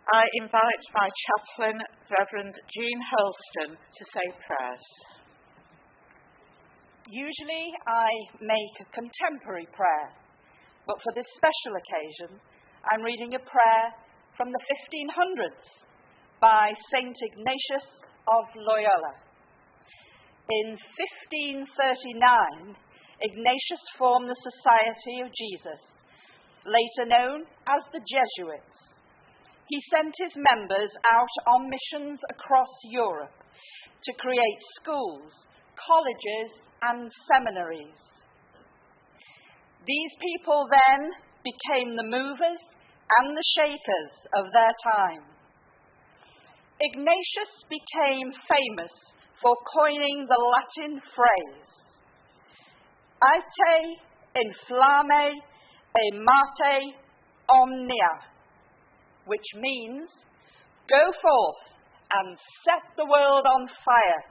I invite my chaplain, Reverend Jean Holston, to say prayers. Usually I make a contemporary prayer, but for this special occasion I'm reading a prayer from the 1500s by St. Ignatius of Loyola. In 1539, Ignatius formed the Society of Jesus, later known as the Jesuits. He sent his members out on missions across Europe to create schools, colleges, and seminaries. These people then became the movers and the shakers of their time. Ignatius became famous for coining the Latin phrase, "Aite inflamme e mate omnia," which means, "Go forth and set the world on fire."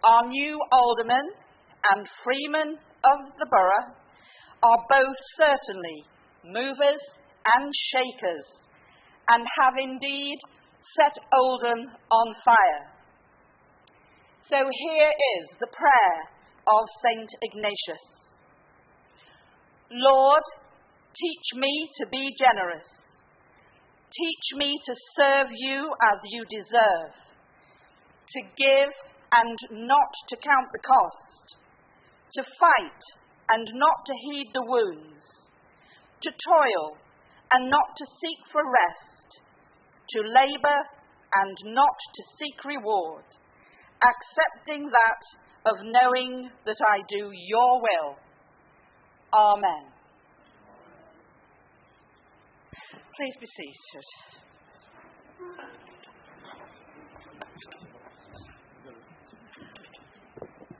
Our new aldermen and freemen of the borough are both certainly movers and shakers, and have indeed set Oldham on fire. So here is the prayer of St. Ignatius. Lord, teach me to be generous. Teach me to serve you as you deserve, to give and not to count the cost, to fight and not to heed the wounds, to toil and not to seek for rest, to labour and not to seek reward, accepting that of knowing that I do your will. Amen. Please be seated.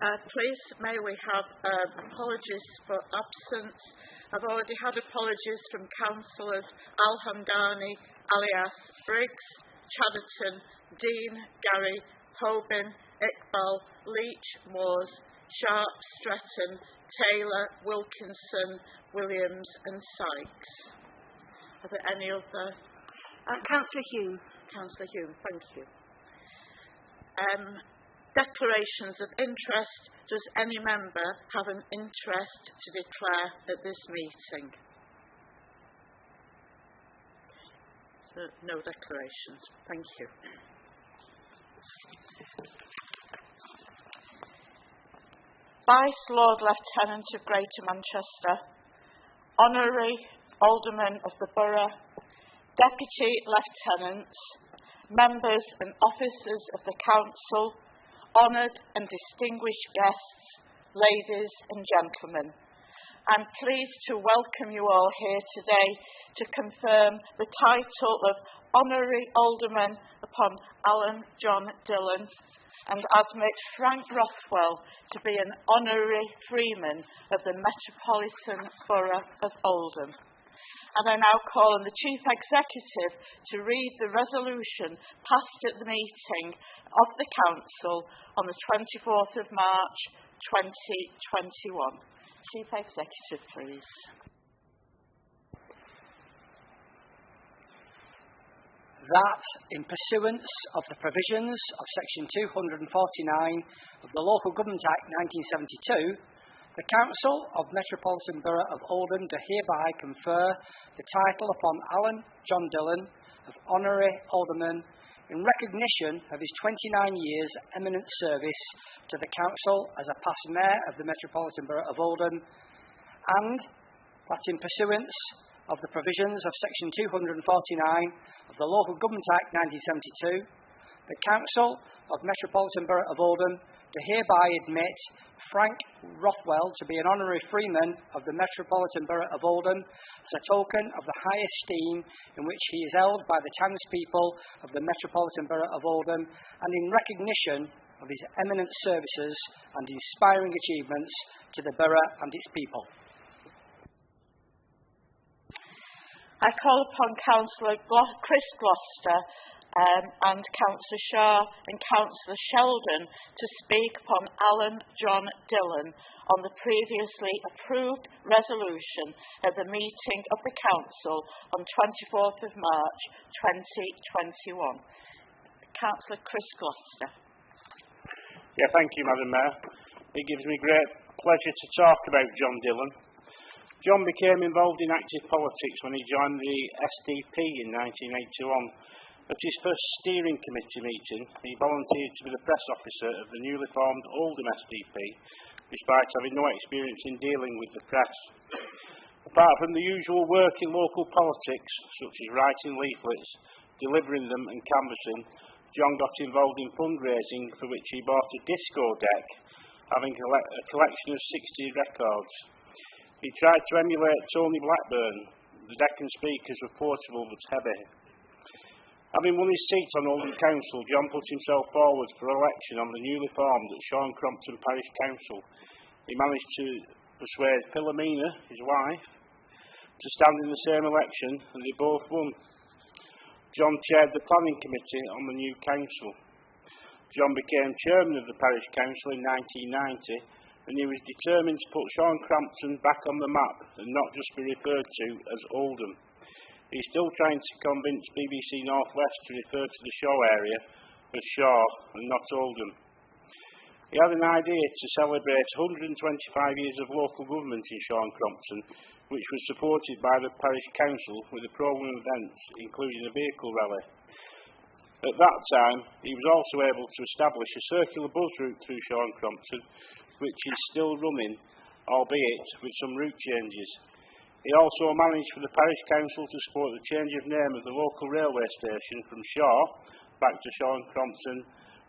Please, may we have apologies for absence. I've already had apologies from Councillors Al-Hamdani, alias Briggs, Chadderton, Dean, Gary, Hoban, Iqbal, Leach, Moores, Sharp, Stretton, Taylor, Wilkinson, Williams and Sykes. Are there any other? Councillor Hume. Councillor Hume, thank you. Declarations of interest. Does any member have an interest to declare at this meeting? So, no declarations. Thank you. Vice Lord Lieutenant of Greater Manchester, Honorary Alderman of the Borough, Deputy Lieutenants, members and officers of the Council, honoured and distinguished guests, ladies and gentlemen. I'm pleased to welcome you all here today to confirm the title of Honorary Alderman upon Alan John Dillon and admit Frank Roswell to be an Honorary Freeman of the Metropolitan Borough of Oldham. And I now call on the Chief Executive to read the resolution passed at the meeting of the Council on the 24th of March 2021. Chief Executive, please. That, in pursuance of the provisions of Section 249 of the Local Government Act 1972, the Council of Metropolitan Borough of Oldham do hereby confer the title upon Alan John Dillon of Honorary Alderman in recognition of his 29 years' eminent service to the Council as a past Mayor of the Metropolitan Borough of Oldham, and that in pursuance of the provisions of Section 249 of the Local Government Act 1972, the Council of Metropolitan Borough of Oldham do hereby admit Frank Rothwell to be an Honorary Freeman of the Metropolitan Borough of Oldham as a token of the high esteem in which he is held by the townspeople of the Metropolitan Borough of Oldham, and in recognition of his eminent services and inspiring achievements to the borough and its people. I call upon Councillor Chris Gloucester and Councillor Shaw and Councillor Sheldon to speak upon Alan John Dillon on the previously approved resolution at the meeting of the Council on 24th of March 2021. Councillor Chris Gloucester. Yeah, thank you, Madam Mayor. It gives me great pleasure to talk about John Dillon. John became involved in active politics when he joined the SDP in 1981. At his first steering committee meeting, he volunteered to be the press officer of the newly formed Oldham SDP, despite having no experience in dealing with the press. Apart from the usual work in local politics, such as writing leaflets, delivering them and canvassing, John got involved in fundraising, for which he bought a disco deck, having a collection of 60 records. He tried to emulate Tony Blackburn. The deck and speakers were portable but heavy. Having won his seat on Oldham Council, John put himself forward for election on the newly formed Sean Crompton Parish Council. He managed to persuade Philomena, his wife, to stand in the same election, and they both won. John chaired the planning committee on the new council. John became chairman of the parish council in 1990, and he was determined to put Sean Crompton back on the map and not just be referred to as Oldham. He's still trying to convince BBC North West to refer to the Shaw area as Shaw and not Oldham. He had an idea to celebrate 125 years of local government in Shaw and Crompton, which was supported by the parish council with a programme of events, including a vehicle rally. At that time, he was also able to establish a circular bus route through Shaw and Crompton, which is still running, albeit with some route changes. He also managed for the parish council to support the change of name of the local railway station from Shaw back to Shaw and Crompton,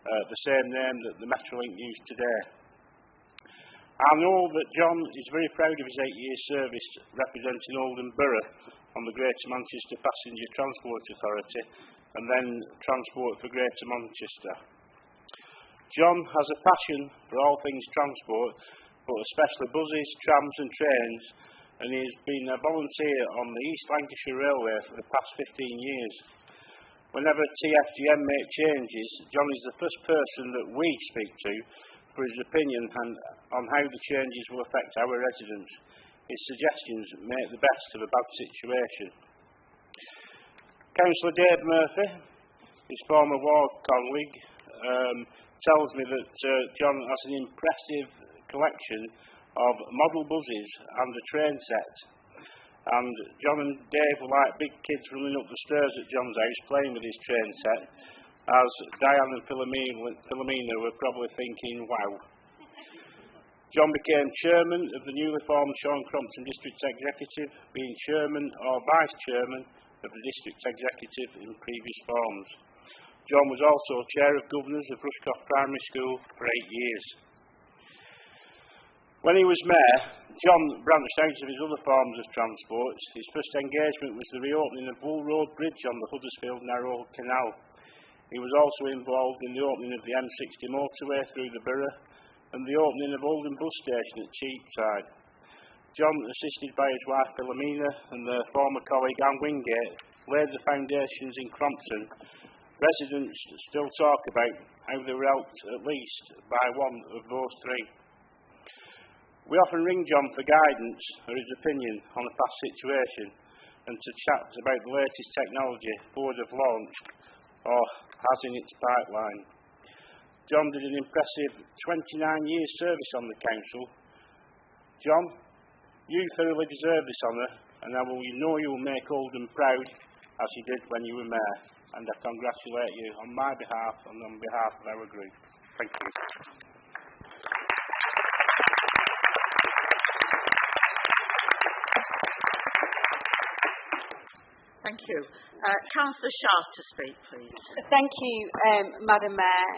the same name that the Metrolink used today. I know that John is very proud of his 8 years service representing Oldham Borough on the Greater Manchester Passenger Transport Authority and then Transport for Greater Manchester. John has a passion for all things transport, but especially buses, trams and trains, and he has been a volunteer on the East Lancashire Railway for the past 15 years. Whenever TFGM make changes, John is the first person that we speak to for his opinion on how the changes will affect our residents. His suggestions make the best of a bad situation. Councillor Dave Murphy, his former ward colleague, tells me that John has an impressive collection of model buses and a train set. And John and Dave were like big kids running up the stairs at John's house playing with his train set, as Diane and Philomena were probably thinking, wow. John became chairman of the newly formed Shaw and Crompton District Executive, being chairman or vice chairman of the District Executive in previous forms. John was also chair of governors of Rushcroft Primary School for 8 years. When he was mayor, John branched out of his other forms of transport. His first engagement was the reopening of Wool Road Bridge on the Huddersfield Narrow Canal. He was also involved in the opening of the M60 motorway through the borough and the opening of Oldham Bus Station at Cheapside. John, assisted by his wife Philomena and their former colleague Anne Wingate, laid the foundations in Crompton. Residents still talk about how they were helped at least by one of those three. We often ring John for guidance or his opinion on a past situation and to chat about the latest technology Ford have launched or has in its pipeline. John did an impressive 29 years service on the council. John, you thoroughly deserve this honour, and I know you will make Oldham proud as you did when you were mayor, and I congratulate you on my behalf and on behalf of our group. Thank you. Thank you. Councillor Shaw to speak, please. Thank you, Madam Mayor.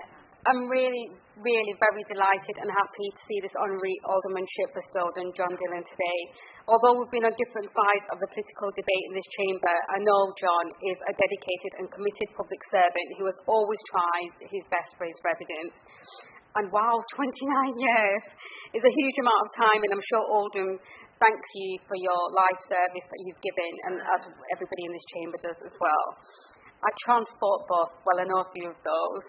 I'm really very delighted and happy to see this honorary aldermanship bestowed on John Dillon today. Although we've been on different sides of the political debate in this chamber, I know John is a dedicated and committed public servant who has always tried his best for his residents. And wow, 29 years is a huge amount of time, and I'm sure Oldham thanks you for your life service that you've given, and as everybody in this chamber does as well. I transport both, well, I know a few of those.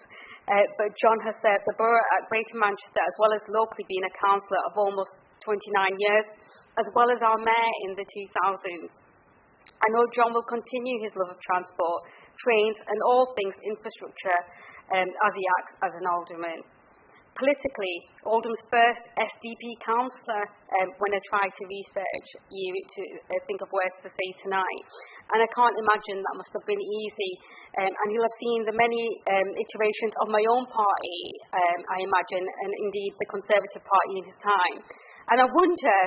But John has served the borough at Greater Manchester as well as locally being a councillor of almost 29 years, as well as our mayor in the 2000s. I know John will continue his love of transport, trains and all things infrastructure as he acts as an alderman. Politically, Oldham's first SDP councillor when I tried to research you to think of words to say tonight. And I can't imagine that must have been easy. And he'll have seen the many iterations of my own party, I imagine, and indeed the Conservative Party in his time. And I wonder,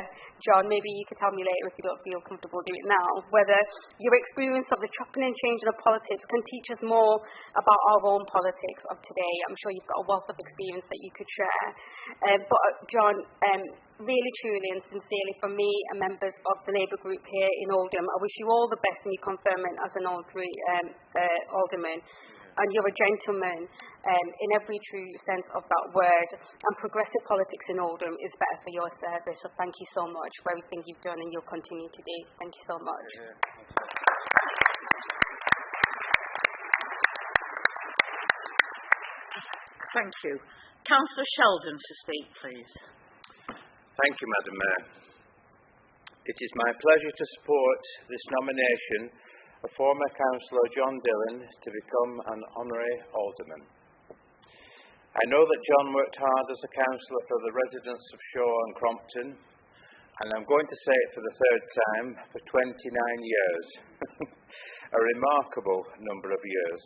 John, maybe you could tell me later if you don't feel comfortable doing it now, whether your experience of the chopping and changing of politics can teach us more about our own politics of today. I'm sure you've got a wealth of experience that you could share. But John, really, truly and sincerely from me and members of the Labour group here in Oldham, I wish you all the best in your conferment as an alderman. And you're a gentleman in every true sense of that word. And progressive politics in Oldham is better for your service. So thank you so much for everything you've done and you'll continue to do. Thank you so much. Thank you. Councillor Sheldon to speak, please. Thank you, Madam Mayor. It is my pleasure to support this nomination of former Councillor John Dillon to become an Honorary Alderman. I know that John worked hard as a councillor for the residents of Shaw and Crompton, and I'm going to say it for the third time, for 29 years. A remarkable number of years.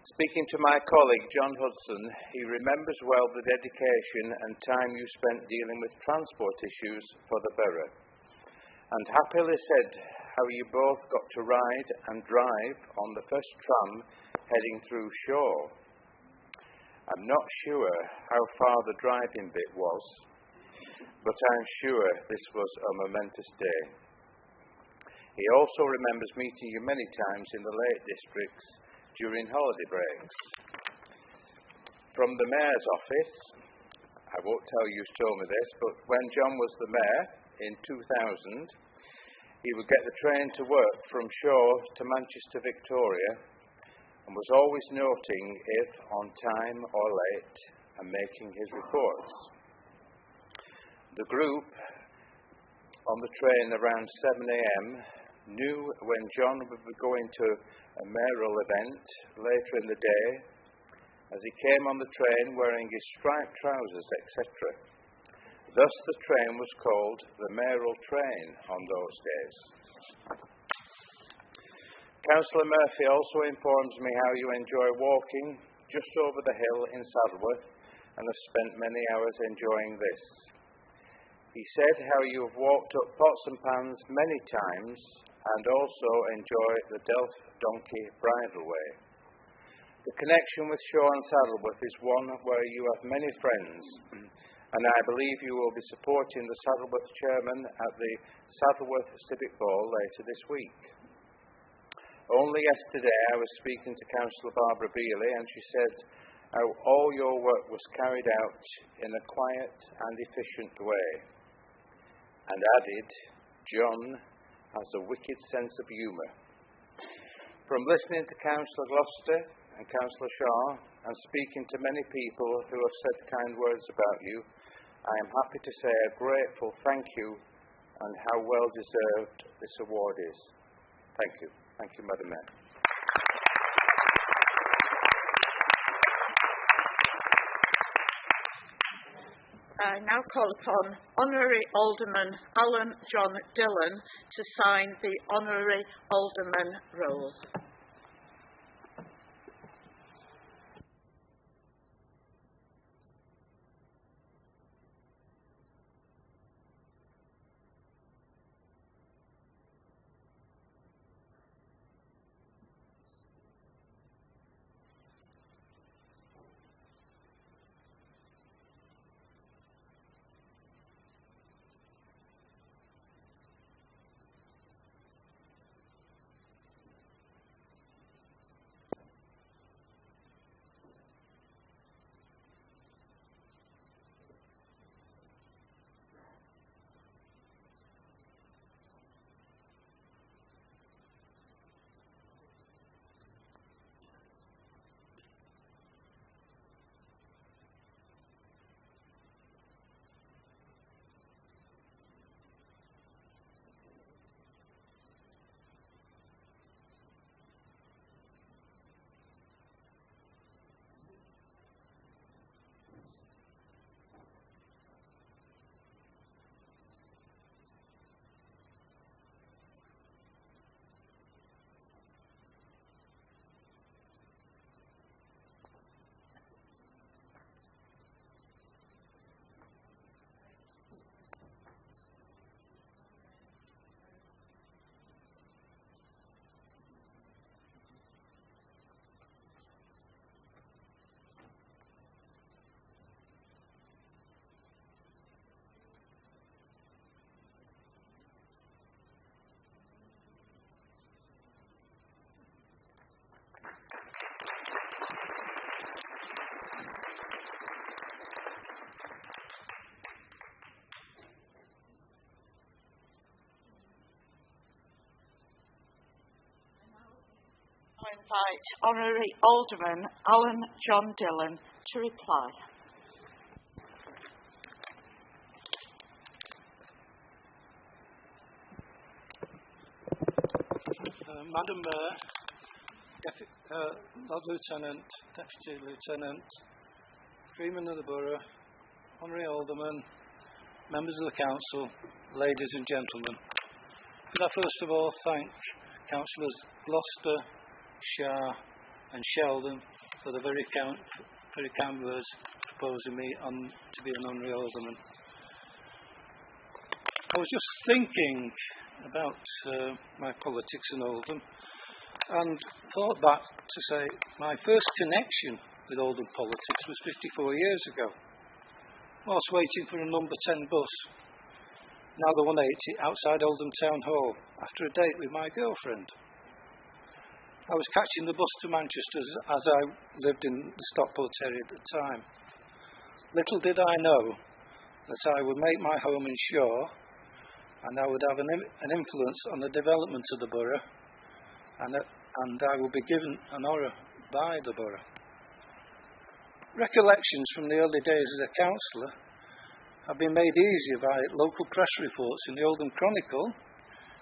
Speaking to my colleague John Hudson, he remembers well the dedication and time you spent dealing with transport issues for the borough, and happily said how you both got to ride and drive on the first tram heading through Shaw. I'm not sure how far the driving bit was, but I'm sure this was a momentous day. He also remembers meeting you many times in the Lake Districts during holiday breaks. From the Mayor's office, I won't tell you who's told me this, but when John was the Mayor in 2000, he would get the train to work from Shaw to Manchester Victoria and was always noting if on time or late and making his reports. The group on the train around 7 a.m. knew when John would be going to a mayoral event later in the day, as he came on the train wearing his striped trousers, etc. Thus the train was called the mayoral train on those days. Councillor Murphy also informs me how you enjoy walking just over the hill in Saddleworth and have spent many hours enjoying this. He said how you have walked up pots and pans many times and also enjoy the Delft Donkey Bridle Way. The connection with Shaw and Saddleworth is one where you have many friends, and I believe you will be supporting the Saddleworth chairman at the Saddleworth Civic Ball later this week. Only yesterday I was speaking to Councillor Barbara Bealey, and she said how all your work was carried out in a quiet and efficient way, and added, John has a wicked sense of humour. From listening to Councillor Gloucester and Councillor Shaw, and speaking to many people who have said kind words about you, I am happy to say a grateful thank you and how well deserved this award is. Thank you. Thank you, Madam Mayor. I now call upon Honorary Alderman Alan John Dillon to sign the Honorary Alderman roll. invite Honorary Alderman Alan John Dillon to reply. Madam Mayor, Lord Lieutenant, Deputy Lieutenant, Freeman of the Borough, Honorary Alderman, members of the Council, ladies and gentlemen. Could I first of all thank Councillors Gloucester, Shah and Sheldon for the very kind words proposing me to be an Honorary Alderman. I was just thinking about my politics in Oldham and thought back to say my first connection with Oldham politics was 54 years ago, whilst waiting for a number 10 bus, now the 180, outside Oldham Town Hall, after a date with my girlfriend. I was catching the bus to Manchester as I lived in the Stockport area at the time. Little did I know that I would make my home in Shaw, and I would have an influence on the development of the borough, and I will be given an honour by the borough. Recollections from the early days as a councillor have been made easier by local press reports in the Oldham Chronicle,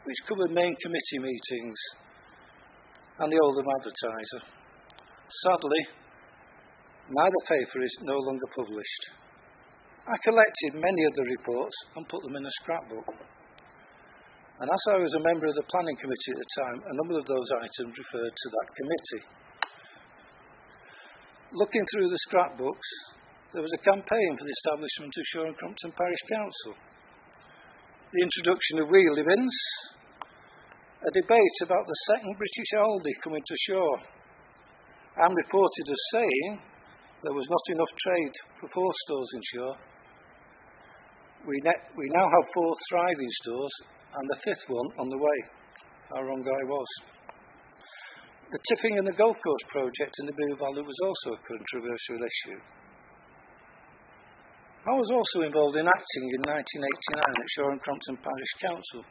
which covered main committee meetings, and the Oldham Advertiser. Sadly, neither paper is no longer published. I collected many of the reports and put them in a scrapbook. And as I was a member of the planning committee at the time, a number of those items referred to that committee. Looking through the scrapbooks, there was a campaign for the establishment of Shaw and Crompton Parish Council, the introduction of wheelie bins, a debate about the second British Aldi coming to Shaw. I'm reported as saying there was not enough trade for 4 stores in Shaw. We now have 4 thriving stores and the 5th one on the way. How wrong I was. The tipping in the golf course project in the Blue Valley was also a controversial issue. I was also involved in acting in 1989 at Shaw and Crompton Parish Council,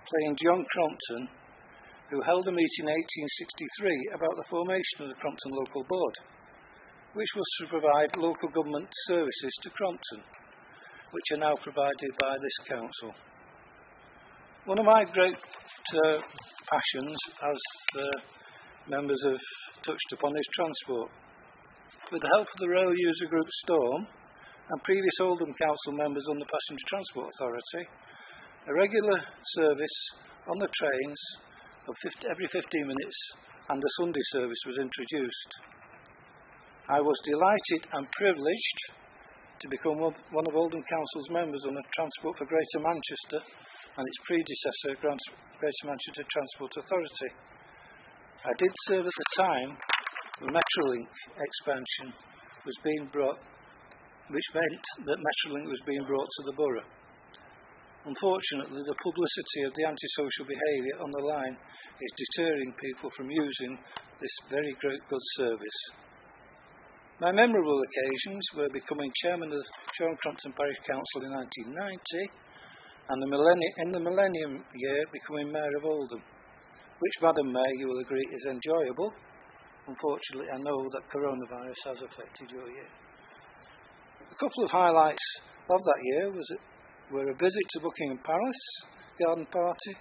playing John Crompton, who held a meeting in 1863 about the formation of the Crompton Local Board, which was to provide local government services to Crompton, which are now provided by this council. One of my great passions, as members have touched upon, is transport. With the help of the Rail User Group Storm and previous Oldham Council members on the Passenger Transport Authority, a regular service on the trains of every 15 minutes and a Sunday service was introduced. I was delighted and privileged to become one of Oldham Council's members on the Transport for Greater Manchester and its predecessor, Greater Manchester Transport Authority. I did serve at the time the Metrolink expansion was being brought, which meant that Metrolink was being brought to the borough. Unfortunately, the publicity of the antisocial behaviour on the line is deterring people from using this very good service. My memorable occasions were becoming chairman of the Shaw and Crompton Parish Council in 1990 and in the millennium year becoming Mayor of Oldham, which, Madam Mayor, you will agree is enjoyable. Unfortunately, I know that coronavirus has affected your year. A couple of highlights of that year were a visit to Buckingham Palace, garden party,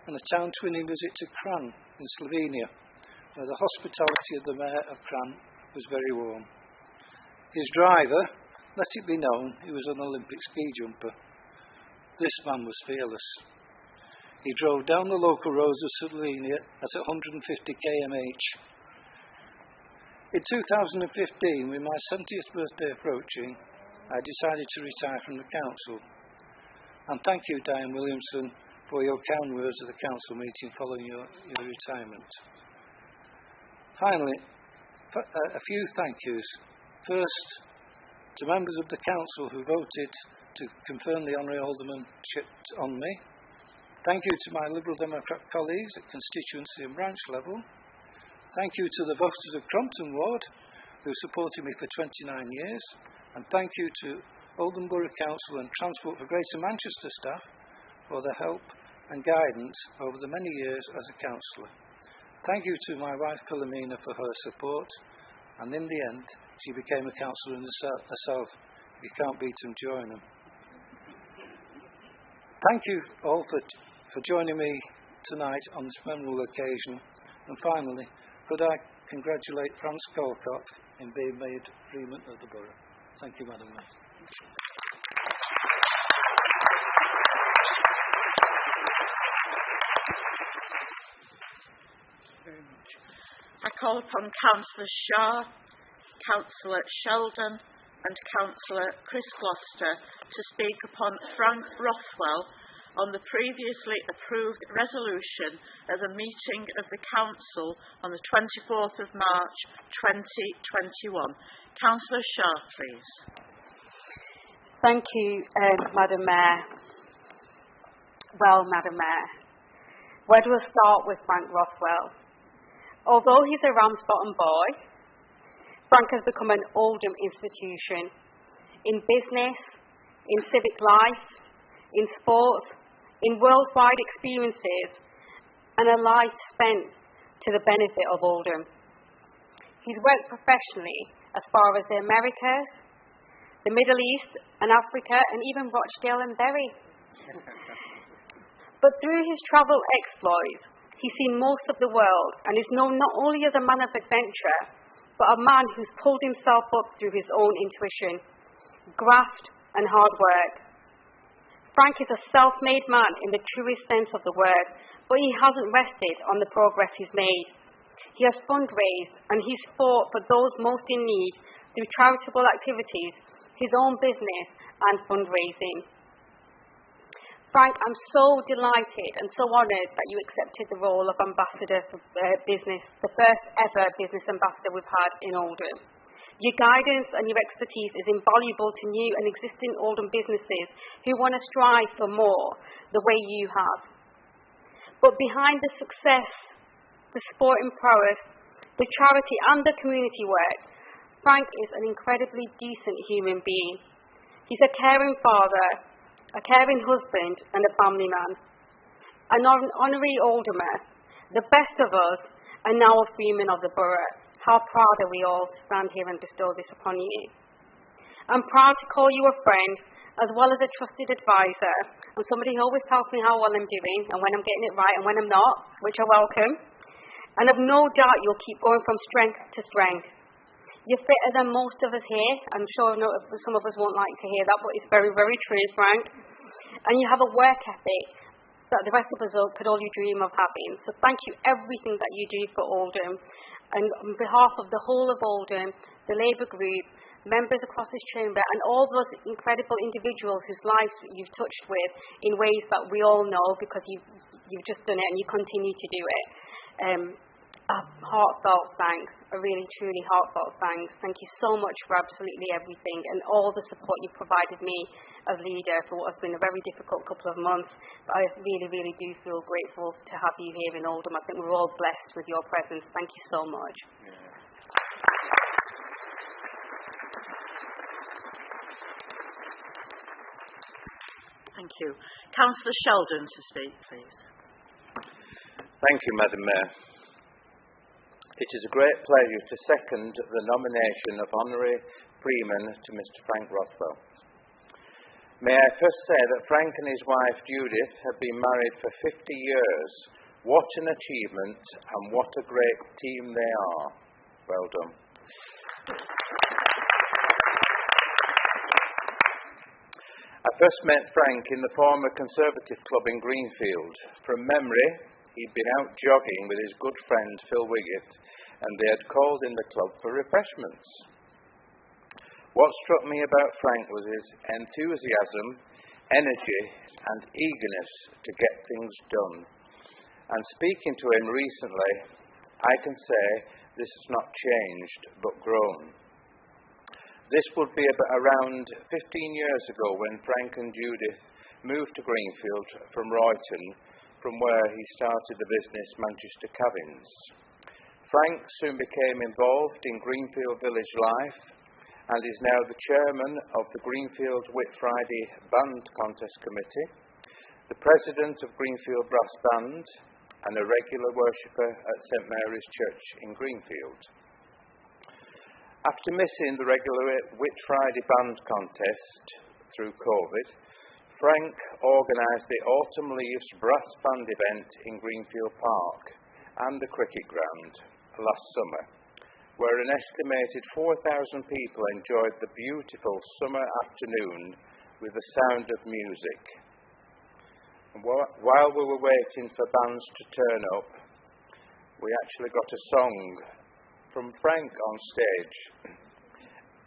and a town-twinning visit to Cran in Slovenia, where the hospitality of the Mayor of Cran was very warm. His driver, let it be known, he was an Olympic ski jumper. This man was fearless. He drove down the local roads of Slovenia at 150 km/h. In 2015, with my 70th birthday approaching, I decided to retire from the council. And thank you, Diane Williamson, for your kind words at the council meeting following your retirement. Finally, a few thank yous. First, to members of the council who voted to confirm the Honorary Aldermanship on me. Thank you to my Liberal Democrat colleagues at constituency and branch level. Thank you to the voters of Crompton Ward who supported me for 29 years. And thank you to Oldham Borough Council and Transport for Greater Manchester staff for their help and guidance over the many years as a councillor. Thank you to my wife Philomena for her support, and in the end, she became a councillor herself. If you can't beat them, join them. Thank you all for joining me tonight on this memorable occasion. And finally, could I congratulate Franz Colcott in being made Freeman of the Borough. Thank you, Madam Mayor. I call upon Councillor Shaw, Councillor Sheldon and Councillor Chris Gloucester to speak upon Frank Roswell on the previously approved resolution of a meeting of the Council on the 24th of March 2021. Councillor Shaw, please. Thank you, Madam Mayor. Well, Madam Mayor, where do I start with Frank Roswell? Although he's a Ramsbottom boy, Frank has become an Oldham institution in business, in civic life, in sports, in worldwide experiences, and a life spent to the benefit of Oldham. He's worked professionally as far as the Americas, the Middle East and Africa, and even Rochdale and Bury. But through his travel exploits, he's seen most of the world and is known not only as a man of adventure, but a man who's pulled himself up through his own intuition, graft and hard work. Frank is a self-made man in the truest sense of the word, but he hasn't rested on the progress he's made. He has fundraised and he's fought for those most in need through charitable activities, his own business and fundraising. Frank, I'm so delighted and so honoured that you accepted the role of Ambassador for Business, the first ever business ambassador we've had in Oldham. Your guidance and your expertise is invaluable to new and existing Oldham businesses who want to strive for more, the way you have. But behind the success, the sporting prowess, the charity and the community work, Frank is an incredibly decent human being. He's a caring father, a caring husband and a family man, an honorary alderman, the best of us, and now a Freeman of the Borough. How proud are we all to stand here and bestow this upon you. I'm proud to call you a friend, as well as a trusted advisor, and somebody who always tells me how well I'm doing, and when I'm getting it right and when I'm not, which I welcome. And I've no doubt you'll keep going from strength to strength. You're fitter than most of us here. I'm sure some of us won't like to hear that, but it's very, very true, Frank. And you have a work ethic that the rest of us could only dream of having. So thank you everything that you do for Oldham. And on behalf of the whole of Oldham, the Labour group, members across this chamber, and all those incredible individuals whose lives you've touched with in ways that we all know because you've just done it and you continue to do it. A heartfelt thanks, a really truly heartfelt thanks. Thank you so much for absolutely everything and all the support you've provided me as leader for what has been a very difficult couple of months. But I really, really do feel grateful to have you here in Oldham. I think we're all blessed with your presence. Thank you so much. Thank you. Councillor Sheldon to speak, please. Thank you, Madam Mayor. It is a great pleasure to second the nomination of Honorary Freeman to Mr. Frank Roswell. May I first say that Frank and his wife Judith have been married for 50 years. What an achievement and what a great team they are. Well done. I first met Frank in the former Conservative Club in Greenfield. From memory, he'd been out jogging with his good friend Phil Wiggett, and they had called in the club for refreshments. What struck me about Frank was his enthusiasm, energy, and eagerness to get things done. And speaking to him recently, I can say this has not changed, but grown. This would be around 15 years ago when Frank and Judith moved to Greenfield from Royton, from where he started the business Manchester Cabins. Frank soon became involved in Greenfield village life and is now the chairman of the Greenfield Whit Friday Band Contest Committee, the president of Greenfield Brass Band, and a regular worshipper at St Mary's Church in Greenfield. After missing the regular Whit Friday band contest through COVID, Frank organised the Autumn Leaves Brass Band event in Greenfield Park and the cricket ground last summer, where an estimated 4,000 people enjoyed the beautiful summer afternoon with the sound of music. And while we were waiting for bands to turn up, we actually got a song from Frank on stage.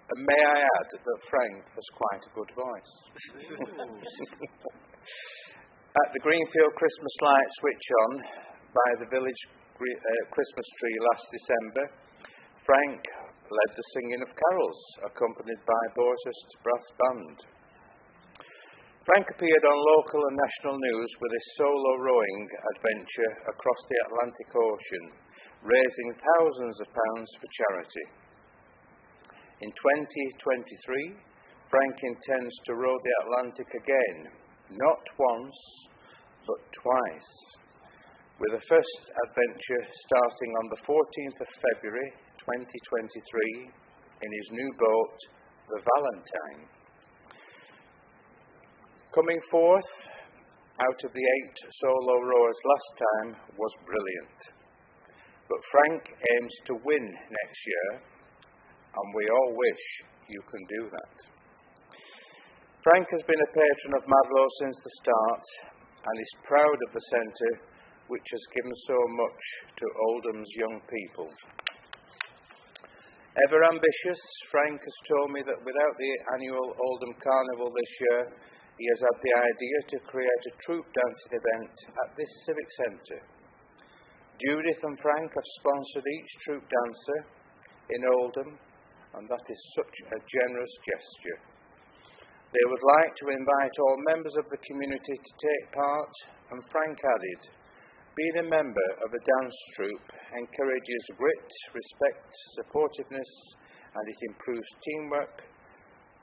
And may I add that Frank has quite a good voice. At the Greenfield Christmas light switch on by the village Christmas tree last December, Frank led the singing of carols, accompanied by Borshurst Brass Band. Frank appeared on local and national news with his solo rowing adventure across the Atlantic Ocean, raising thousands of pounds for charity. In 2023, Frank intends to row the Atlantic again, not once, but twice, with the first adventure starting on the 14th of February 2023 in his new boat, the Valentine. Coming forth out of the 8 solo rowers last time was brilliant, but Frank aims to win next year, and we all wish you can do that. Frank has been a patron of Madlow since the start and is proud of the centre, which has given so much to Oldham's young people. Ever ambitious, Frank has told me that without the annual Oldham Carnival this year, he has had the idea to create a troop dancing event at this civic centre. Judith and Frank have sponsored each troop dancer in Oldham, and that is such a generous gesture. They would like to invite all members of the community to take part, and Frank added, being a member of a dance troupe encourages grit, respect, supportiveness, and it improves teamwork,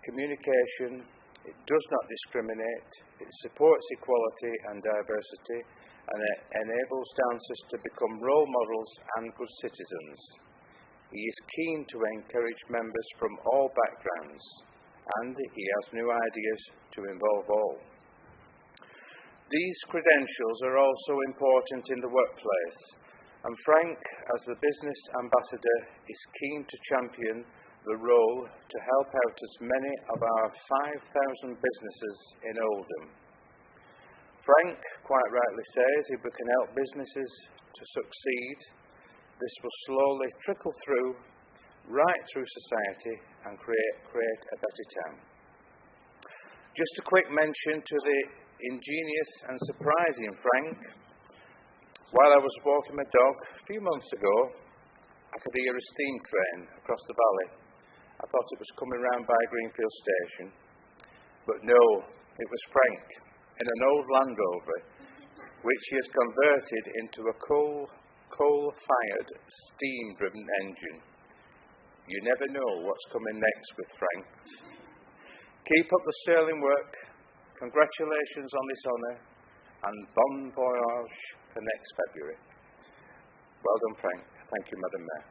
communication. It does not discriminate, it supports equality and diversity, and it enables dancers to become role models and good citizens. He is keen to encourage members from all backgrounds, and he has new ideas to involve all. These credentials are also important in the workplace, and Frank, as the business ambassador, is keen to champion the role to help out as many of our 5,000 businesses in Oldham. Frank quite rightly says if we can help businesses to succeed, this will slowly trickle through, right through society, and create a better town. Just a quick mention to the ingenious and surprising Frank. While I was walking my dog a few months ago, I could hear a steam train across the valley. I thought it was coming round by Greenfield Station, but no, it was Frank in an old Land Rover, which he has converted into a coal-fired, steam-driven engine. You never know what's coming next with Frank. Keep up the sterling work. Congratulations on this honour, and bon voyage for next February. Well done, Frank. Thank you, Madam Mayor.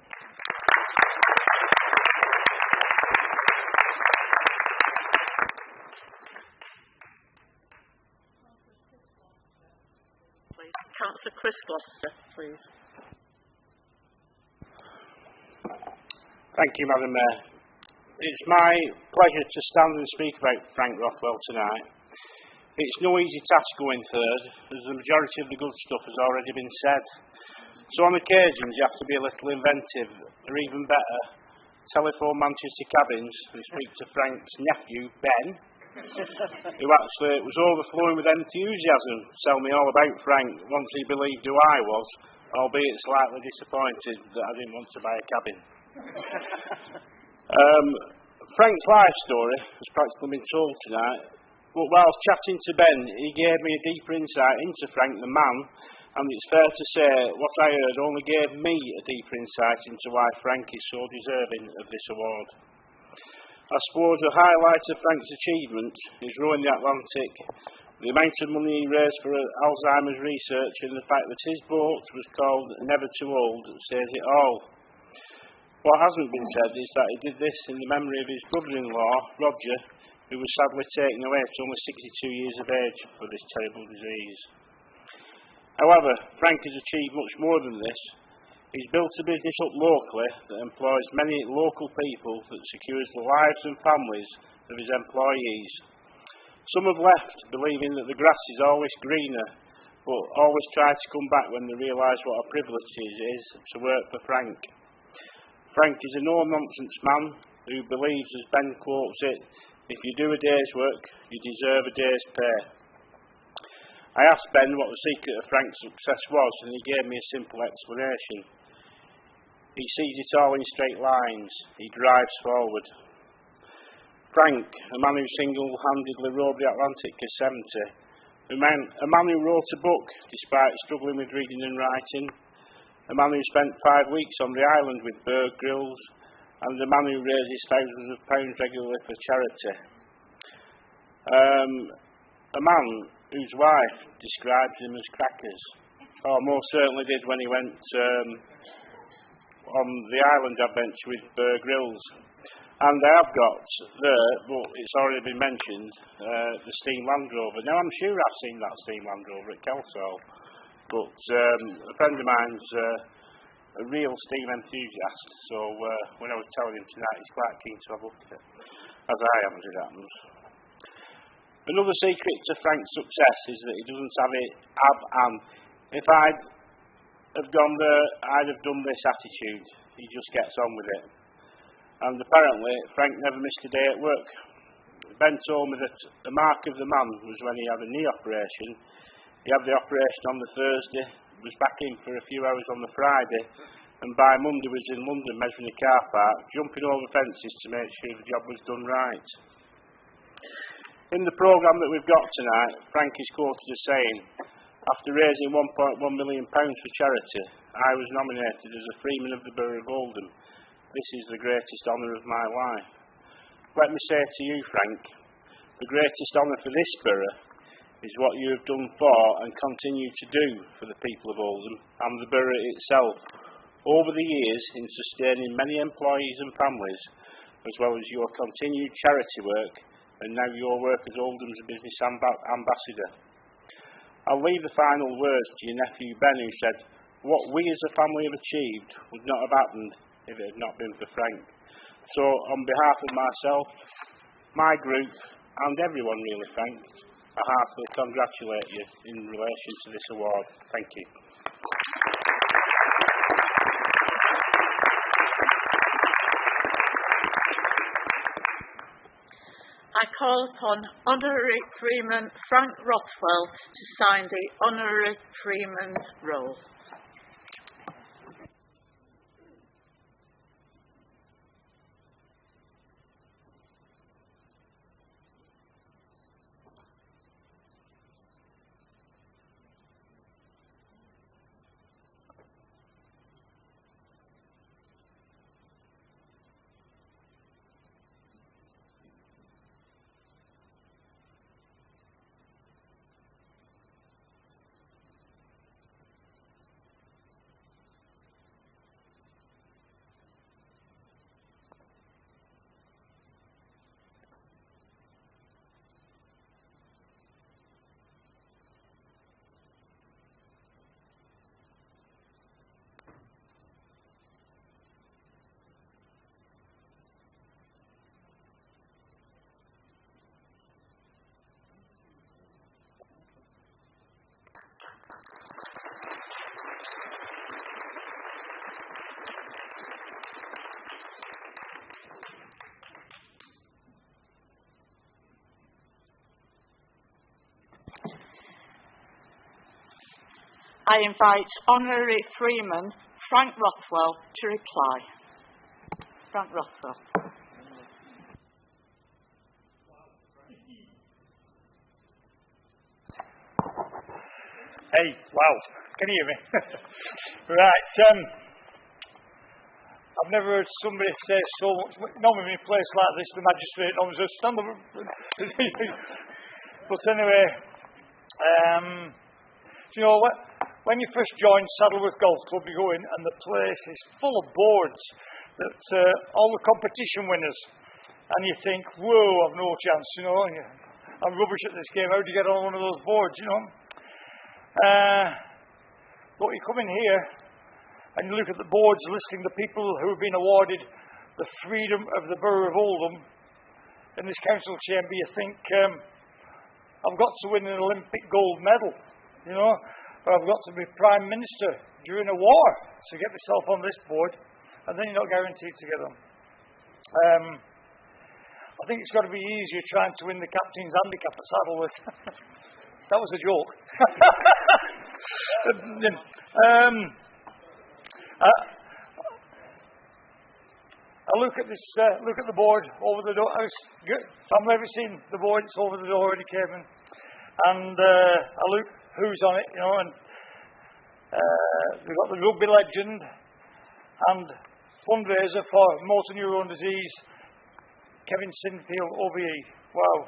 Councillor Chris Gloucester, please. Thank you, Madam Mayor. It's my pleasure to stand and speak about Frank Roswell tonight. It's no easy task going third, as the majority of the good stuff has already been said. So on occasions you have to be a little inventive, or even better, telephone Manchester Cabins and speak to Frank's nephew, Ben, who actually was overflowing with enthusiasm to tell me all about Frank once he believed who I was, albeit slightly disappointed that I didn't want to buy a cabin. Frank's life story has practically been told tonight, but whilst chatting to Ben, he gave me a deeper insight into Frank the man, and it's fair to say what I heard only gave me a deeper insight into why Frank is so deserving of this award. I suppose the highlight of Frank's achievement is rowing the Atlantic the amount of money he raised for Alzheimer's research, and the fact that his book was called Never Too Old says it all. What hasn't been said is that he did this in the memory of his brother-in-law, Roger, who was sadly taken away at only 62 years of age for this terrible disease. However, Frank has achieved much more than this. He's built a business up locally that employs many local people that secures the lives and families of his employees. Some have left believing that the grass is always greener, but always try to come back when they realise what a privilege it is to work for Frank. Frank is a no-nonsense man who believes, as Ben quotes it, if you do a day's work, you deserve a day's pay. I asked Ben what the secret of Frank's success was, and he gave me a simple explanation. He sees it all in straight lines. He drives forward. Frank, a man who single-handedly rode the Atlantic at 70, a man who wrote a book despite struggling with reading and writing, a man who spent 5 weeks on the island with Bear Grylls, and a man who raises thousands of pounds regularly for charity. A man whose wife describes him as crackers. Oh, most certainly did when he went on the island adventure with Bear Grylls. And I have got there, but it's already been mentioned, the steam Land Rover. Now, I'm sure I've seen that steam Land Rover at Kelso, but a friend of mine's a real steam enthusiast, so when I was telling him tonight, he's quite keen to have a look at it, as I am, as it happens. Another secret to Frank's success is that he doesn't have an if I'd have gone there, I'd have done this attitude. He just gets on with it. And apparently, Frank never missed a day at work. Ben told me that the mark of the man was when he had a knee operation. He had the operation on the Thursday, was back in for a few hours on the Friday, and by Monday was in London measuring the car park, jumping over fences to make sure the job was done right. In the programme that we've got tonight, Frank is quoted as saying, after raising £1.1 million for charity, I was nominated as a Freeman of the Borough of Oldham. This is the greatest honour of my life. Let me say to you, Frank, the greatest honour for this borough is what you have done for and continue to do for the people of Oldham and the borough itself over the years in sustaining many employees and families, as well as your continued charity work and now your work as Oldham's business ambassador. I'll leave the final words to your nephew Ben, who said, what we as a family have achieved would not have happened if it had not been for Frank. So, on behalf of myself, my group, and everyone really, Frank, I heartily congratulate you in relation to this award. Thank you. I call upon Honorary Freeman Frank Roswell to sign the Honorary Freeman's roll. I invite Honorary Freeman Frank Roswell to reply. Frank Roswell. Hey, wow, can you hear me? Right, I've never heard somebody say so much. Normally in a place like this, the magistrate normally says, stand up. But anyway, Do you know what? When you first join Saddleworth Golf Club, you go in and the place is full of boards that all the competition winners, and you think, whoa, I've no chance, you know. I'm rubbish at this game. How do you get on one of those boards, you know? But you come in here and you look at the boards listing the people who have been awarded the freedom of the Borough of Oldham in this council chamber. You think, I've got to win an Olympic gold medal, you know, or I've got to be Prime Minister during a war to get myself on this board, and then you're not guaranteed to get on. I think it's got to be easier trying to win the captain's handicap at Saddleworth. That was a joke. I look at this. Look at the board over the door. I've never seen the board. It's over the door when he came in, and I look who's on it, you know. And we've got the rugby legend and fundraiser for motor neurone disease, Kevin Sinfield, OBE. Wow.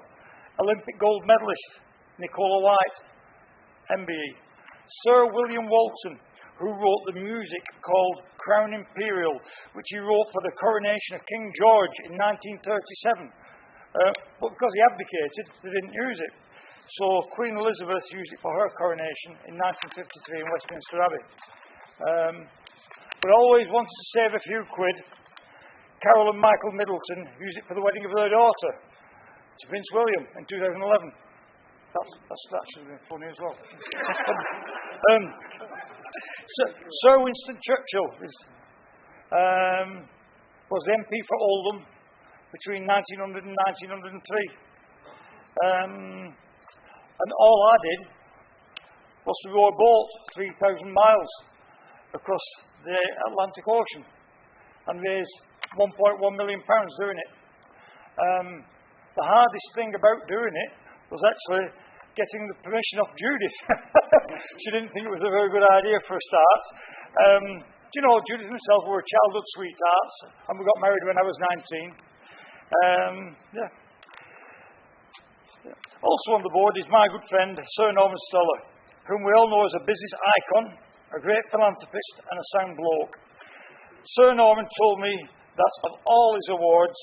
Olympic gold medalist Nicola White, MBE. Sir William Walton, who wrote the music called Crown Imperial, which he wrote for the coronation of King George in 1937. But because he abdicated, they didn't use it. So Queen Elizabeth used it for her coronation in 1953 in Westminster Abbey. But I always wanted to save a few quid. Carol and Michael Middleton used it for the wedding of their daughter to Prince William in 2011. That should have been funny as well. Sir Winston Churchill was the MP for Oldham between 1900 and 1903. And all I did was to row a boat 3,000 miles across the Atlantic Ocean and raise £1.1 million doing it. The hardest thing about doing it was actually getting the permission off Judith. She didn't think it was a very good idea for a start. Do you know, Judith and myself were childhood sweethearts, and we got married when I was 19. Also on the board is my good friend, Sir Norman Stoller, whom we all know as a business icon, a great philanthropist, and a sound bloke. Sir Norman told me that of all his awards,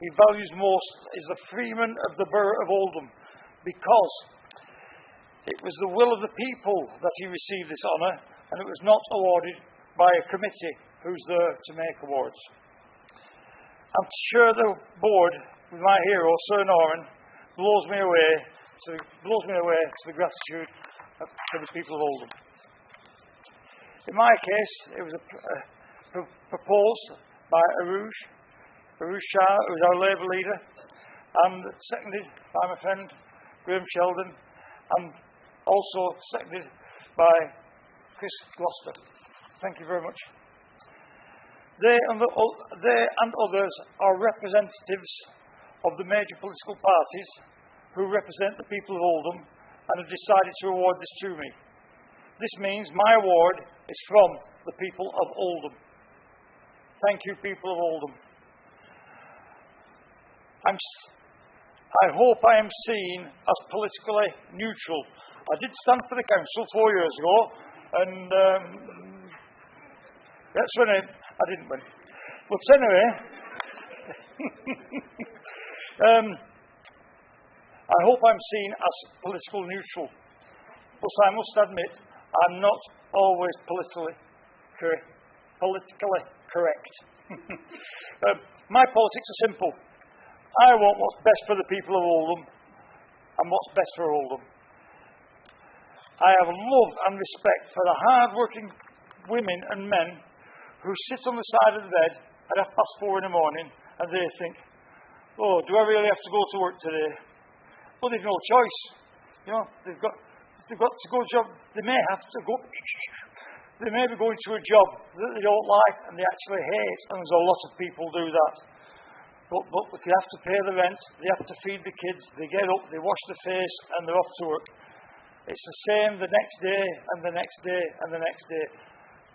he values most is the Freeman of the Borough of Oldham, because it was the will of the people that he received this honour, and it was not awarded by a committee who's there to make awards. And to share the board with my hero, Sir Norman, blows me away to the gratitude of the people of Oldham. In my case, it was proposed by Arush Shah, who was our Labour leader, and seconded by my friend Graham Sheldon, and also seconded by Chris Gloucester. Thank you very much. They and others are representatives of the major political parties who represent the people of Oldham and have decided to award this to me. This means my award is from the people of Oldham. Thank you, people of Oldham. I hope I am seen as politically neutral. I did stand for the council 4 years ago, and that's when I didn't win. But anyway, I hope I'm seen as political neutral. But I must admit, I'm not always politically correct. My politics are simple. I want what's best for the people of Oldham and what's best for Oldham. I have love and respect for the hard-working women and men who sit on the side of the bed at 4:30 in the morning and they think, oh, do I really have to go to work today? Well, they've no choice. You know, they've got to go to a job. They may have to go. They may be going to a job that they don't like and they actually hate, and there's a lot of people do that. But they have to pay the rent, they have to feed the kids, they get up, they wash their face, and they're off to work. It's the same the next day, and the next day, and the next day.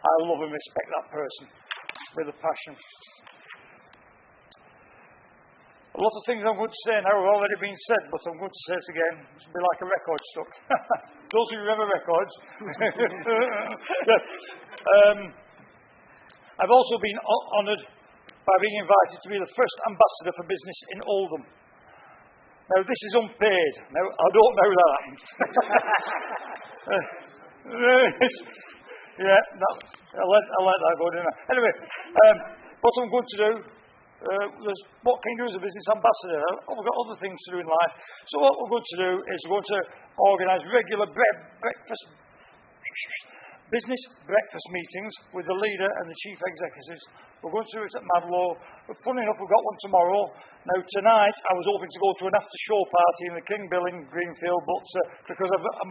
I love and respect that person with a passion. A lot of things I'm going to say now have already been said, but I'm going to say it again. It'll be like a record stuck. Those who remember records. I've also been honoured by being invited to be the first ambassador for business in Oldham. Now, this is unpaid. Now, I don't know that. I'll let that go, didn't I? Anyway, what I'm going to do, what can you do as a business ambassador? We've got other things to do in life. So what we're going to do is we're going to organise regular business breakfast meetings with the leader and the chief executives. We're going to do it at Madlow. But funny enough, we've got one tomorrow. Now, tonight, I was hoping to go to an after-show party in the King Bill in Greenfield, but because I'm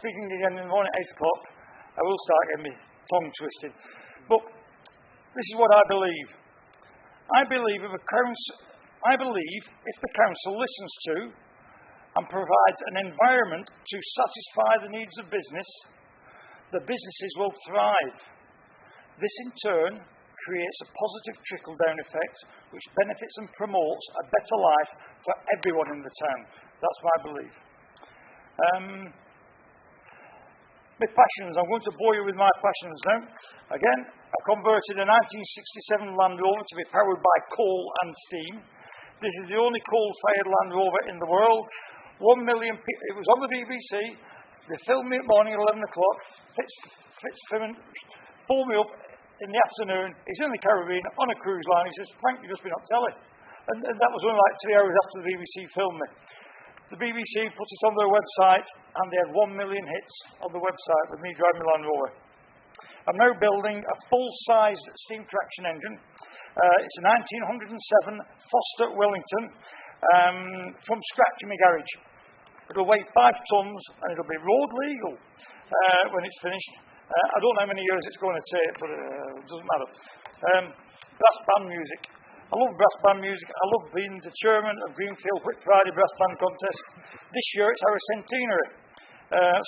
speaking again in the morning at 8 o'clock, I will start getting my tongue twisted. But this is what I believe. I believe if the council listens to and provides an environment to satisfy the needs of business, the businesses will thrive. This in turn creates a positive trickle-down effect which benefits and promotes a better life for everyone in the town. That's my belief. My passions, I'm going to bore you with my passions now. Again, I converted a 1967 Land Rover to be powered by coal and steam. This is the only coal-fired Land Rover in the world. 1 million people, it was on the BBC. They filmed me at morning at 11 o'clock. Freeman pulled me up in the afternoon. He's in the Caribbean on a cruise line. He says, "Frank, you've just been on telly." And that was only like 3 hours after the BBC filmed me. The BBC put it on their website, and they had 1 million hits on the website with me driving my Land Rover. I'm now building a full-sized steam traction engine. It's a 1907 Foster Wellington from scratch in my garage. It'll weigh 5 tons, and it'll be road legal when it's finished. I don't know how many years it's going to take, but it doesn't matter. Brass band music. I love brass band music. I love being the chairman of Greenfield Whit Friday Brass Band Contest. This year it's our centenary,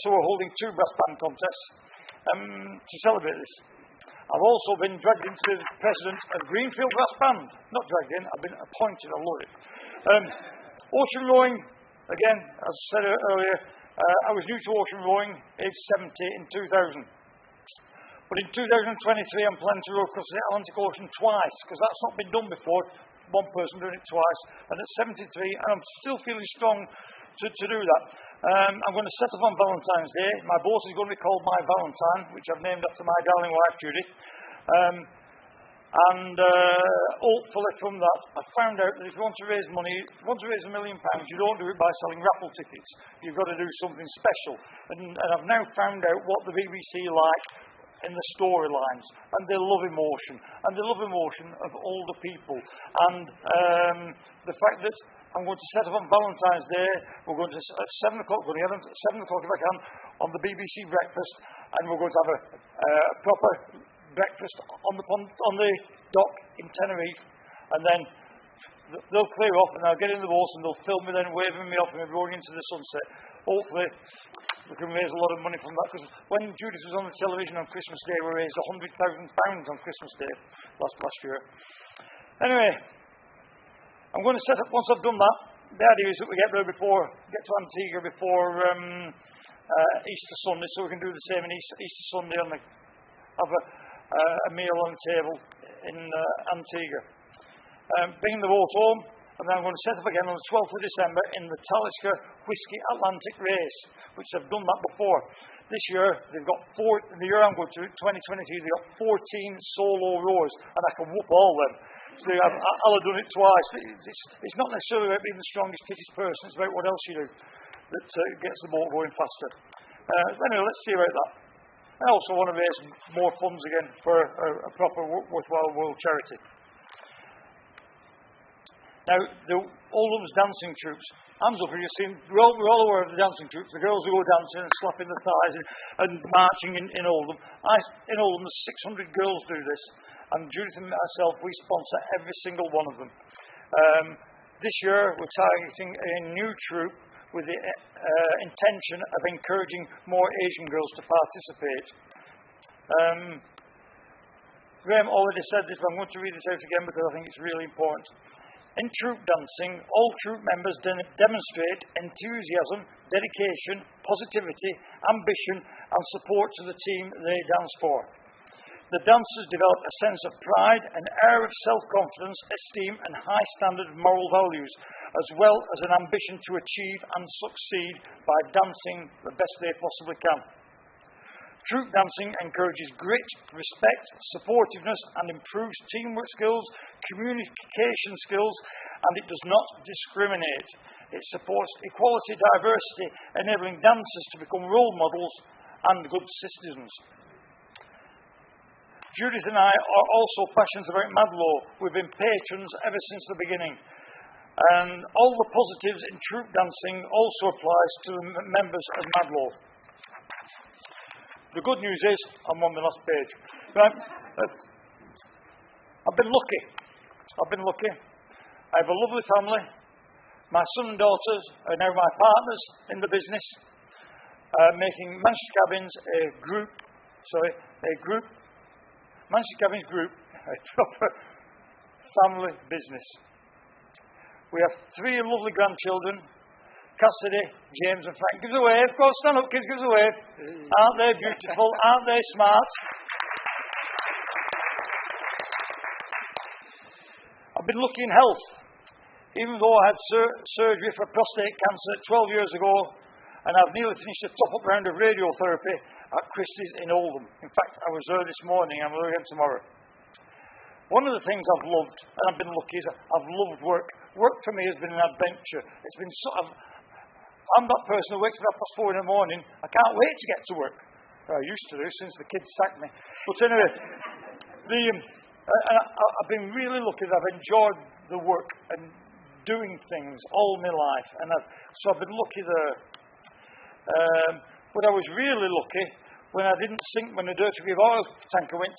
so we're holding 2 brass band contests to celebrate this. I've also been dragged into the president of Greenfield Brass Band. Not dragged in, I've been appointed. I love it. Ocean rowing, again, as I said earlier, I was new to ocean rowing, age 70 in 2000. But in 2023, I'm planning to row across the Atlantic Ocean twice, because that's not been done before. One person doing it twice. And at 73, and I'm still feeling strong to do that. I'm going to set off on Valentine's Day. My boat is going to be called My Valentine, which I've named after my darling wife, Judy. Hopefully from that, I found out that if you want to raise money, if you want to raise £1 million, you don't do it by selling raffle tickets. You've got to do something special. And I've now found out what the BBC like in the storylines, and they love emotion, of older people, and the fact that I'm going to set up on Valentine's Day. We're going to at 7 o'clock. Going to get them at 7 o'clock if I can on the BBC breakfast, and we're going to have a proper breakfast on the dock in Tenerife, and then they'll clear off, and I'll get in the boat, and they'll film me then waving me off and rowing into the sunset. Hopefully we can raise a lot of money from that, because when Judith was on the television on Christmas Day, we raised £100,000 on Christmas Day last year. Anyway, I'm going to set up, once I've done that, the idea is that we get to Antigua before Easter Sunday, so we can do the same in Easter Sunday and have a meal on the table in Antigua. Bringing the boat home, and then I'm going to set up again on the 12th of December in the Talisker Whisky Atlantic Race, which I've done that before. This year, they've got in the year I'm going to, 2023, they've got 14 solo rowers, and I can whoop all them. So I'll have done it twice. It's not necessarily about being the strongest, fittest person, it's about what else you do that gets the boat going faster. Anyway, let's see about that. I also want to raise more funds again for a proper worthwhile world charity. Now, the Oldham's dancing troops. Hands up if you've seen, we're all aware of the dancing troops, the girls who go dancing and slapping the thighs and marching in Oldham. In Oldham, there's 600 girls do this, and Judith and myself, we sponsor every single one of them. This year, we're targeting a new troop with the intention of encouraging more Asian girls to participate. Graham already said this, but I'm going to read this out again because I think it's really important. In troop dancing, all troop members demonstrate enthusiasm, dedication, positivity, ambition and support to the team they dance for. The dancers develop a sense of pride, an air of self-confidence, esteem and high standard of moral values, as well as an ambition to achieve and succeed by dancing the best they possibly can. Troop dancing encourages grit, respect, supportiveness and improves teamwork skills, communication skills, and it does not discriminate. It supports equality, diversity, enabling dancers to become role models and good citizens. Judith and I are also passionate about Madlaw. We've been patrons ever since the beginning. And all the positives in troop dancing also applies to the members of Madlaw. The good news is, I'm on the last page. I've been lucky. I have a lovely family. My son and daughters are now my partners in the business, making Manchester Cabins Manchester Cabins Group, a proper family business. We have 3 lovely grandchildren, Cassidy, James and Frank. Give us a wave. Go on, stand up, kids, give us a wave. Aren't they beautiful? Aren't they smart? I've been lucky in health. Even though I had surgery for prostate cancer 12 years ago, and I've nearly finished a top-up round of radiotherapy at Christie's in Oldham. In fact, I was there this morning, and I'm there again tomorrow. One of the things I've loved, and I've been lucky, is I've loved work. Work for me has been an adventure. It's been sort of, I'm that person who wakes up at 4 in the morning. I can't wait to get to work. I used to do since the kids sacked me. But anyway, I've been really lucky that I've enjoyed the work and doing things all my life. And so I've been lucky there. But I was really lucky when I didn't sink when the dirty oil tanker went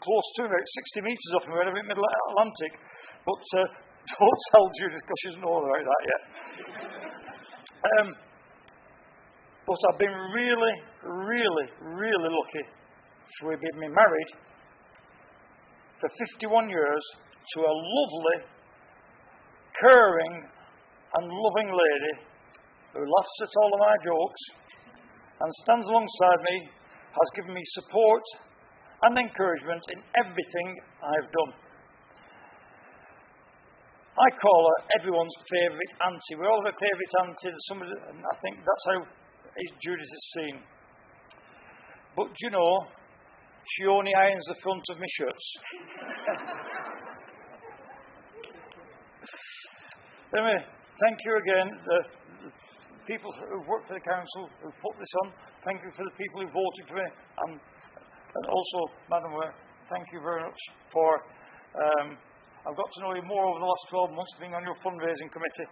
close to me, 60 metres off me, right in the middle of the Atlantic. But don't tell Judith because she doesn't know about that yet. But I've been really, really, really lucky to have been married for 51 years to a lovely, caring and loving lady who laughs at all of my jokes and stands alongside me, has given me support and encouragement in everything I've done. I call her everyone's favourite auntie. We all have a favourite auntie, and I think that's how Judith is seen. But you know, she only irons the front of my shirts. Anyway, thank you again. The people who've worked for the council, who put this on. Thank you for the people who voted for me. And also, Madam Mayor, thank you very much for... I've got to know you more over the last 12 months being on your fundraising committee.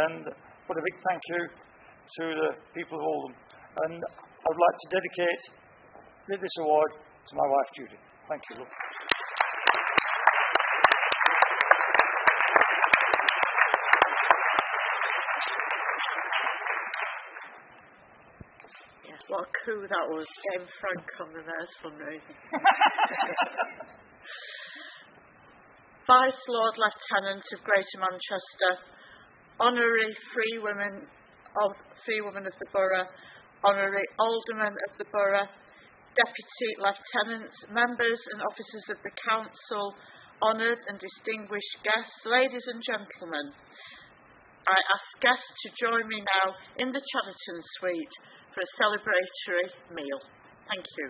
And put a big thank you to the people of Oldham. And I would like to dedicate this award to my wife, Judy. Thank you. What a coup that was, getting Frank on the Mayor's fundraising. Vice Lord Lieutenant of Greater Manchester, Honorary Freeman of the Borough, Honorary Alderman of the Borough, Deputy Lieutenants, members and officers of the Council, honoured and distinguished guests, ladies and gentlemen, I ask guests to join me now in the Chatterton Suite for a celebratory meal. Thank you.